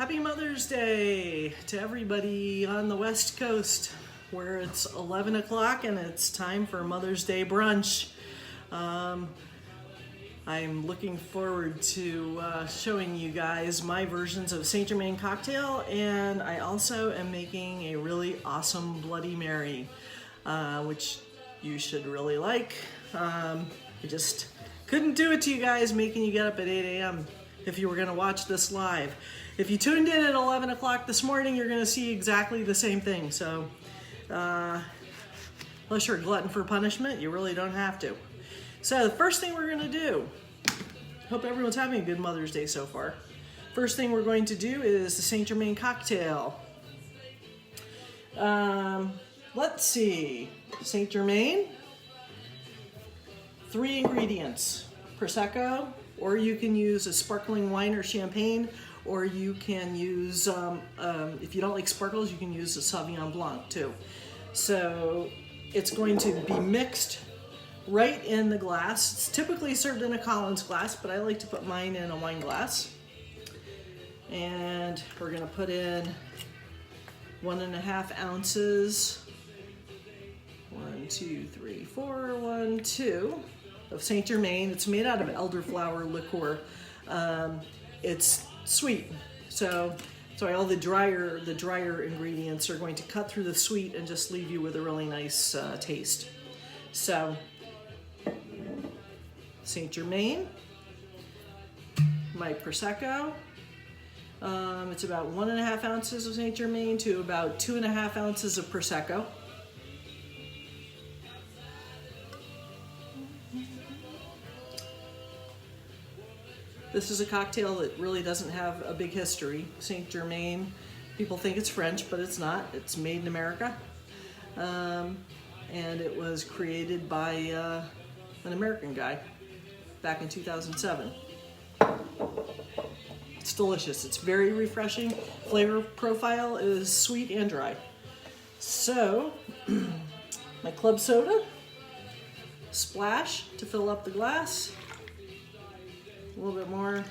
Happy Mother's Day to everybody on the West Coast where it's 11 o'clock and it's time for Mother's Day brunch. I'm looking forward to showing you guys my versions of Saint Germaine Cocktail, and I also am making a really awesome Bloody Mary, which you should really like. I just couldn't do it to you guys, making you get up at 8 a.m. if you were going to watch this live. If you tuned in at 11 o'clock this morning, you're going to see exactly the same thing. So, unless you're a glutton for punishment, you really don't have to. So, the first thing we're going to do, hope everyone's having a good Mother's Day so far. First thing we're going to do is the Saint Germaine Cocktail. Let's see, Saint Germaine, 3 ingredients: Prosecco, or you can use a sparkling wine or champagne, or you can use, if you don't like sparkles, you can use a Sauvignon Blanc too. So it's going to be mixed right in the glass. It's typically served in a Collins glass, but I like to put mine in a wine glass. And we're gonna put in 1.5 ounces, 1, 2, 3, 4, 1, 2 of Saint Germaine. It's made out of elderflower liqueur. It's sweet, so all the drier ingredients are going to cut through the sweet and just leave you with a really nice taste. So Saint Germaine, my Prosecco. It's about 1.5 ounces of Saint Germaine to about 2.5 ounces of Prosecco. This is a cocktail that really doesn't have a big history. Saint Germaine, people think it's French, but it's not. It's made in America. And it was created by an American guy back in 2007. It's delicious. It's very refreshing. Flavor profile is sweet and dry. So, my club soda, splash to fill up the glass. A little bit more,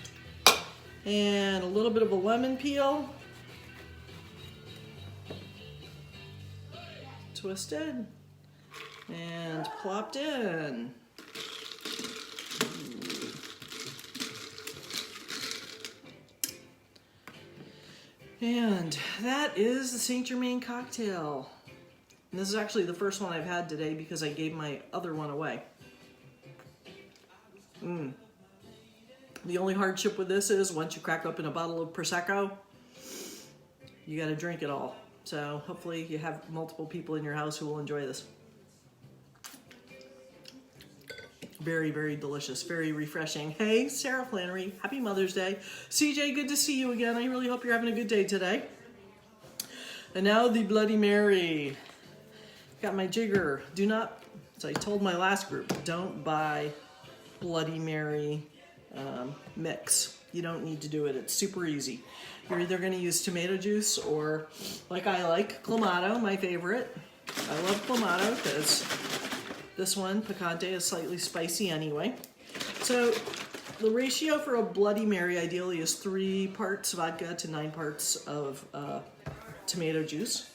and a little bit of a lemon peel, twisted and plopped in. And that is the Saint Germaine Cocktail. And this is actually the first one I've had today because I gave my other one away. The only hardship with this is once you crack open a bottle of Prosecco, you got to drink it all. So hopefully you have multiple people in your house who will enjoy this. Very, very delicious, very refreshing. Hey, Sarah Flannery, happy Mother's Day. CJ, good to see you again. I really hope you're having a good day today. And now the Bloody Mary. Got my jigger. Do not, as I told my last group, don't buy Bloody Mary mix. You don't need to do it. It's super easy. You're either going to use tomato juice or, like I like, Clamato, my favorite. I love Clamato because this one, Picante, is slightly spicy anyway. So the ratio for a Bloody Mary ideally is 3 parts vodka to 9 parts of tomato juice.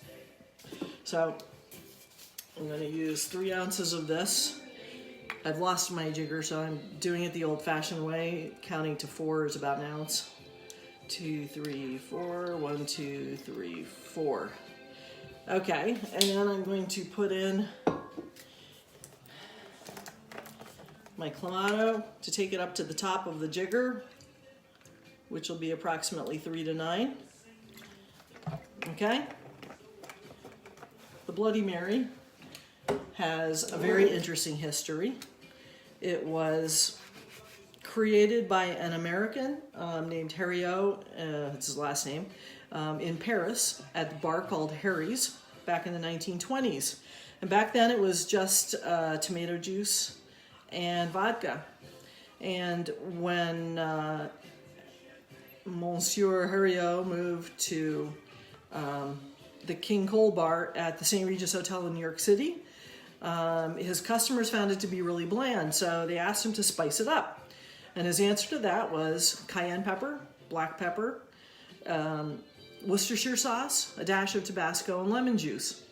So I'm going to use 3 ounces of this. I've lost my jigger, so I'm doing it the old-fashioned way. Counting to 4 is about 1 ounce. 2, 3, 4. 1, 2, 3, 4. Okay, and then I'm going to put in my Clamato to take it up to the top of the jigger, which will be approximately 3 to 9. Okay? The Bloody Mary has a very interesting history. It was created by an American named Herriot, that's his last name, in Paris at the bar called Harry's back in the 1920s. And back then it was just tomato juice and vodka. And when Monsieur Herriot moved to the King Cole Bar at the St. Regis Hotel in New York City, his customers found it to be really bland, so they asked him to spice it up. And his answer to that was cayenne pepper, black pepper, Worcestershire sauce, a dash of Tabasco, and lemon juice.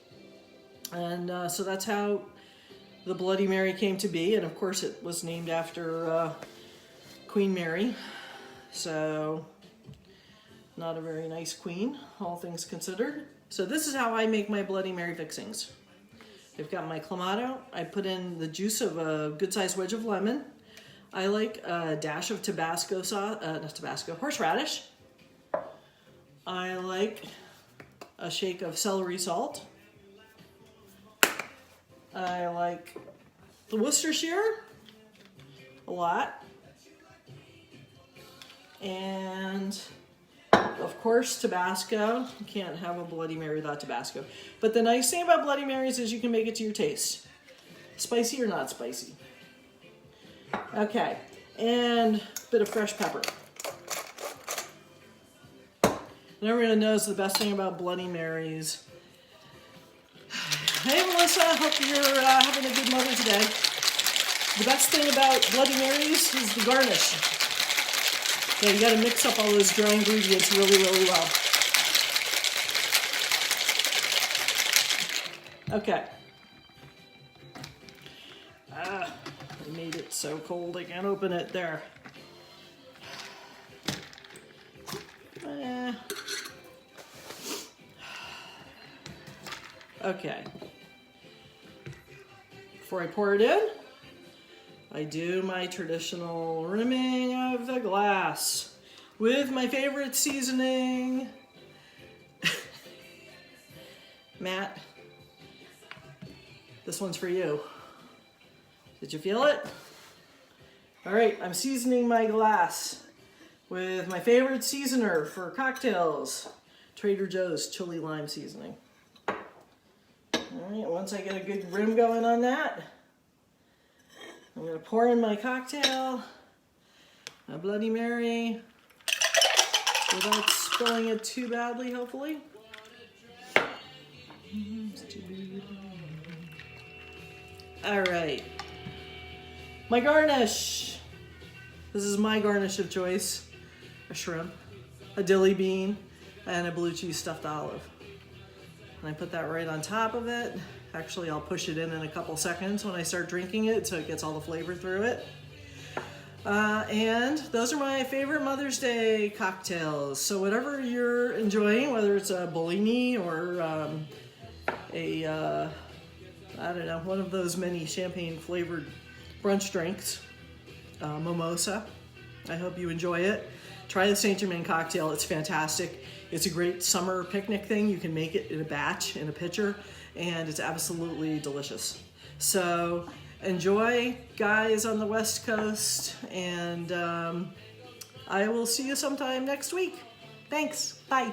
And so that's how the Bloody Mary came to be. And of course it was named after Queen Mary. So not a very nice queen, all things considered. So this is how I make my Bloody Mary fixings. I've got my Clamato. I put in the juice of a good-sized wedge of lemon. I like a dash of Tabasco sauce, not Tabasco, horseradish. I like a shake of celery salt. I like the Worcestershire a lot. And of course, Tabasco. You can't have a Bloody Mary without Tabasco. But the nice thing about Bloody Marys is you can make it to your taste. Spicy or not spicy. Okay, and a bit of fresh pepper. And everyone knows the best thing about Bloody Marys. Hey Melissa, hope you're having a good Mother's Day. The best thing about Bloody Marys is the garnish. Yeah, you gotta mix up all those dry ingredients really, really well. Okay. I made it so cold I can't open it. There. Okay. Before I pour it in, I do my traditional rimming of the glass with my favorite seasoning. Matt, this one's for you. Did you feel it? All right, I'm seasoning my glass with my favorite seasoner for cocktails, Trader Joe's chili lime seasoning. All right, once I get a good rim going on that, I'm going to pour in my cocktail, a Bloody Mary, without spilling it too badly, hopefully. All right. My garnish. This is my garnish of choice. A shrimp, a dilly bean, and a blue cheese stuffed olive. And I put that right on top of it. Actually, I'll push it in a couple seconds when I start drinking it so it gets all the flavor through it. And those are my favorite Mother's Day cocktails. So whatever you're enjoying, whether it's a Bellini or I don't know, one of those many champagne flavored brunch drinks, mimosa, I hope you enjoy it. Try the Saint Germaine cocktail, it's fantastic. It's a great summer picnic thing. You can make it in a batch, in a pitcher, and it's absolutely delicious. So enjoy, guys on the West Coast, and I will see you sometime next week. Thanks, bye.